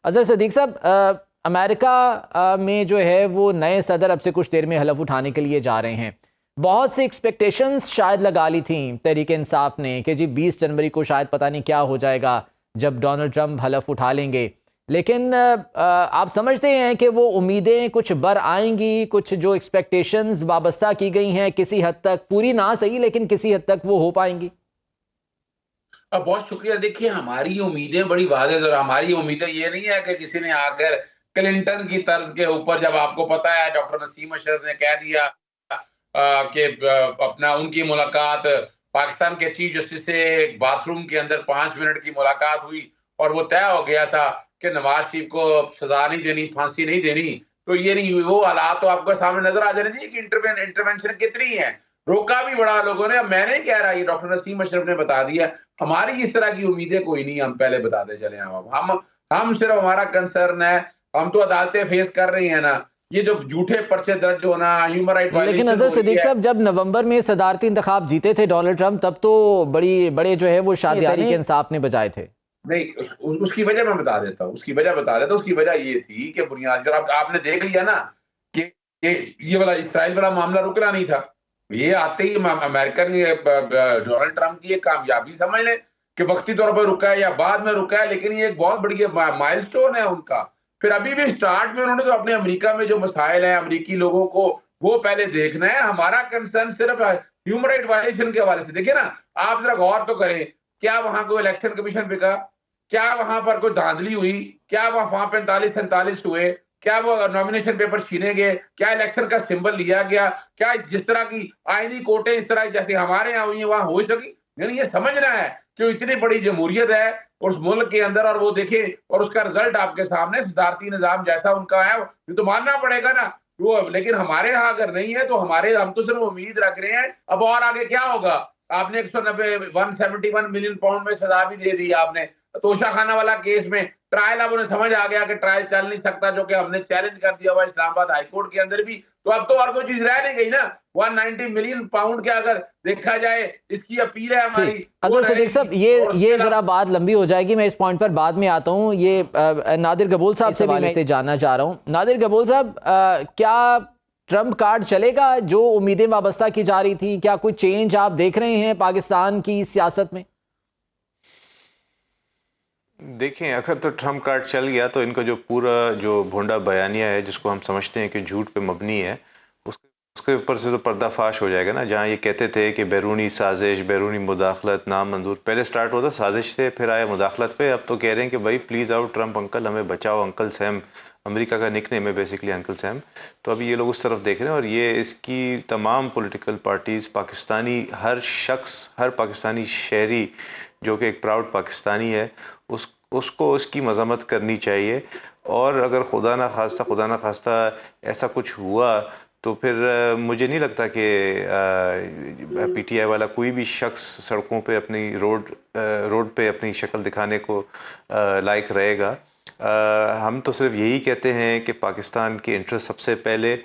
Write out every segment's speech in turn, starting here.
اظہر صدیق صاحب، امریکہ میں جو ہے وہ نئے صدر اب سے کچھ دیر میں حلف اٹھانے کے لیے جا رہے ہیں. بہت سی ایکسپیکٹیشنز شاید لگا لی تھیں تحریک انصاف نے کہ جی 20 جنوری کو شاید پتہ نہیں کیا ہو جائے گا جب ڈونلڈ ٹرمپ حلف اٹھا لیں گے، لیکن آپ سمجھتے ہیں کہ وہ امیدیں کچھ بر آئیں گی؟ کچھ جو ایکسپیکٹیشنز وابستہ کی گئی ہیں کسی حد تک، پوری نہ صحیح لیکن کسی حد تک وہ ہو پائیں گی؟ بہت شکریہ. دیکھیے ہماری امیدیں بڑی واضح اور ہماری امیدیں یہ نہیں ہے کہ کسی نے آ کر کلنٹن کی طرز کے اوپر، جب آپ کو پتا ہے ڈاکٹر نسیم اشرف نے کہہ دیا کہ اپنا ان کی ملاقات پاکستان کے چیف جسٹس سے باتھ روم کے اندر 5 منٹ کی ملاقات ہوئی اور وہ طے ہو گیا تھا کہ نواز شریف کو سزا نہیں دینی، پھانسی نہیں دینی. تو یہ نہیں، وہ حالات تو آپ کو سامنے نظر آ جانے چاہیے کہ انٹرونشن کتنی ہے. روکا بھی بڑا لوگوں نے. اب میں نہیں کہہ رہا، یہ ڈاکٹر نسیم اشرف نے بتا دیا. ہماری اس طرح کی امیدیں کوئی نہیں، ہم پہلے بتاتے چلے. ہم صرف ہمارا کنسرن ہے، ہم تو عدالتیں فیس کر رہی ہیں نا، یہ جو جھوٹے پرچے درج ہونا، ہیومن رائٹ لیکن وائلیشن اظہر ہو رہی صدیق ہے. صاحب، جب نومبر میں صدارتی انتخاب جیتے تھے ڈونلڈ ٹرمپ، تب تو بڑے جو ہے وہ شادیاں تحریک انصاف نے بجائے تھے. نہیں، اس کی وجہ میں بتا دیتا ہوں. اس کی وجہ یہ تھی کہ بنیاد پر آپ نے دیکھ لیا نا کہ یہ والا اسرائیل والا معاملہ رکنا نہیں تھا. یہ آتے ہی امریکن ڈونلڈ ٹرمپ کی ایک کامیابی سمجھ لیں کہ وقتی طور پر رکا ہے یا بعد میں رکا ہے، لیکن یہ ایک بہت بڑی مائل سٹون ہے ان کا. پھر ابھی بھی سٹارٹ میں انہوں نے تو اپنے امریکہ میں جو مسائل ہیں امریکی لوگوں کو وہ پہلے دیکھنا ہے. ہمارا کنسرن صرف ہیومن رائٹ وائلیشن کے حوالے سے. دیکھیں نا، آپ ذرا غور تو کریں، کیا وہاں کوئی الیکشن کمیشن بکا؟ کیا وہاں پر کوئی دھاندلی ہوئی؟ کیا وہاں 45-47 ہوئے؟ کیا وہ نامینیشن پیپر چھینے گئے؟ کیا الیکشن کا سمبل لیا گیا؟ کیا جس طرح کی آئینی کوٹیں اس طرح جیسے ہمارے یہاں ہوئی ہیں وہاں ہو سکی؟ یعنی یہ سمجھنا ہے کہ اتنی بڑی جمہوریت ہے اس ملک کے اندر، اور وہ دیکھیں اور اس کا رزلٹ آپ کے سامنے، صدارتی نظام جیسا ان کا ہے یہ تو ماننا پڑے گا نا. لیکن ہمارے ہاں اگر نہیں ہے تو ہم تو صرف امید رکھ رہے ہیں. اب اور آگے کیا ہوگا؟ آپ نے 171 ملین پاؤنڈ میں سزا بھی دے دی. آپ نے توشہ خانہ والا کیس میں ٹرائل، اب انہیں سمجھ آ گیا کہ ٹرائل چل نہیں سکتا، جو کہ ہم نے چیلنج کر دیا ہوا اسلام آباد ہائی کورٹ کے اندر بھی. تو اب تو اور کوئی چیز رہ نہیں گئی نا. 190 ملین پاؤنڈ کے اگر دیکھا جائے اس کی اپیل ہے ہماری. اظہر صدیق صاحب، یہ ذرا بات لمبی ہو جائے گی، میں اس پوائنٹ پر بعد میں آتا ہوں. یہ نادر گبول صاحب سے بھی میں سے جاننا چاہ رہا ہوں. نادر گبول صاحب، کیا ٹرمپ کارڈ چلے گا؟ جو امیدیں وابستہ کی جا رہی تھیں، کیا کوئی چینج آپ دیکھ رہے ہیں پاکستان کی سیاست میں؟ دیکھیں، اگر تو ٹرمپ کارڈ چل گیا تو ان کا جو پورا جو بھونڈا بیانیہ ہے جس کو ہم سمجھتے ہیں کہ جھوٹ پہ مبنی ہے، اس کے اوپر سے تو پردہ فاش ہو جائے گا نا. جہاں یہ کہتے تھے کہ بیرونی سازش، بیرونی مداخلت نامنظور، پہلے سٹارٹ ہوتا سازش سے، پھر آیا مداخلت پہ. اب تو کہہ رہے ہیں کہ بھائی پلیز آؤ ٹرمپ انکل، ہمیں بچاؤ. انکل سیم امریکہ کا نک نیم ہے بیسیکلی، انکل سیم. تو ابھی یہ لوگ اس طرف دیکھ رہے ہیں، اور یہ اس کی تمام پولیٹیکل پارٹیز، پاکستانی ہر شخص، ہر پاکستانی شہری جو کہ ایک پراؤڈ پاکستانی ہے، اس کو اس کی مذمت کرنی چاہیے. اور اگر خدا نہ خواستہ ایسا کچھ ہوا تو پھر مجھے نہیں لگتا کہ پی ٹی آئی والا کوئی بھی شخص سڑکوں پہ اپنی روڈ پہ اپنی شکل دکھانے کو لائق رہے گا. ہم تو صرف یہی کہتے ہیں کہ پاکستان کے انٹرسٹ سب سے پہلے،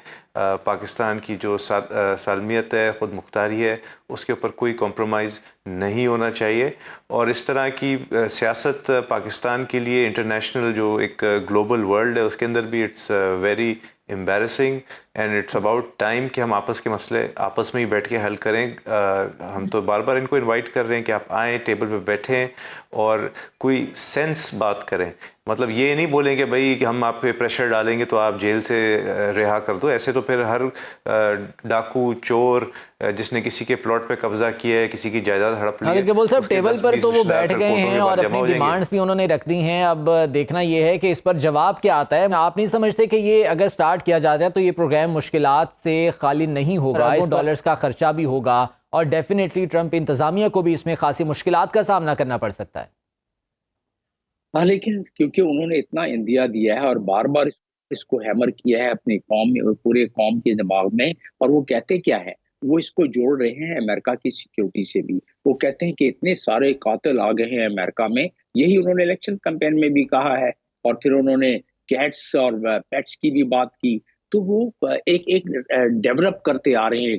پاکستان کی جو سالمیت ہے، خود مختاری ہے، اس کے اوپر کوئی کمپرومائز نہیں ہونا چاہیے. اور اس طرح کی سیاست پاکستان کے لیے انٹرنیشنل جو ایک گلوبل ورلڈ ہے اس کے اندر بھی it's very embarrassing and it's about time کہ ہم آپس کے مسئلے آپس میں ہی بیٹھ کے حل کریں. ہم تو بار بار ان کو انوائٹ کر رہے ہیں کہ آپ آئیں، ٹیبل پہ بیٹھیں اور کوئی سینس بات کریں. مطلب یہ نہیں بولیں کہ بھائی کہ ہم آپ پہ پریشر ڈالیں گے تو آپ جیل سے رہا کر دو. ایسے تو پھر ہر ڈاکو، چور، جس نے کسی کے پلاٹ پہ قبضہ کیا ہے، کسی کی جائیداد ہڑپ لی ہے، گبول صاحب ٹیبل پر تو وہ بیٹھ گئے ہیں اور اپنی ڈیمانڈز بھی انہوں نے رکھ دی ہیں. اب دیکھنا یہ ہے کہ اس پر جواب کیا آتا ہے. آپ نہیں سمجھتے کہ یہ اگر سٹارٹ کیا جاتا ہے تو یہ پروگرام مشکلات سے خالی نہیں ہوگا؟ اس ڈالرز کا خرچہ بھی ہوگا اور ڈیفینیٹلی ٹرمپ انتظامیہ کو بھی اس میں خاصی مشکلات کا سامنا کرنا پڑ سکتا ہے. ہاں، لیکن کیونکہ انہوں نے اتنا اندیا دیا ہے اور بار بار اس کو ہیمر کیا ہے اپنی قوم میں، پورے قوم کے دماغ میں، اور وہ کہتے کیا ہے، وہ اس کو جوڑ رہے ہیں امریکہ کی سیکیورٹی سے بھی. وہ کہتے ہیں کہ اتنے سارے قاتل آ گئے ہیں امریکہ میں. یہی انہوں نے الیکشن کمپین میں بھی کہا ہے، اور پھر انہوں نے کیٹس اور پیٹس کی بھی بات کی. تو وہ ایک ڈیولپ کرتے آ رہے ہیں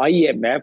IMF,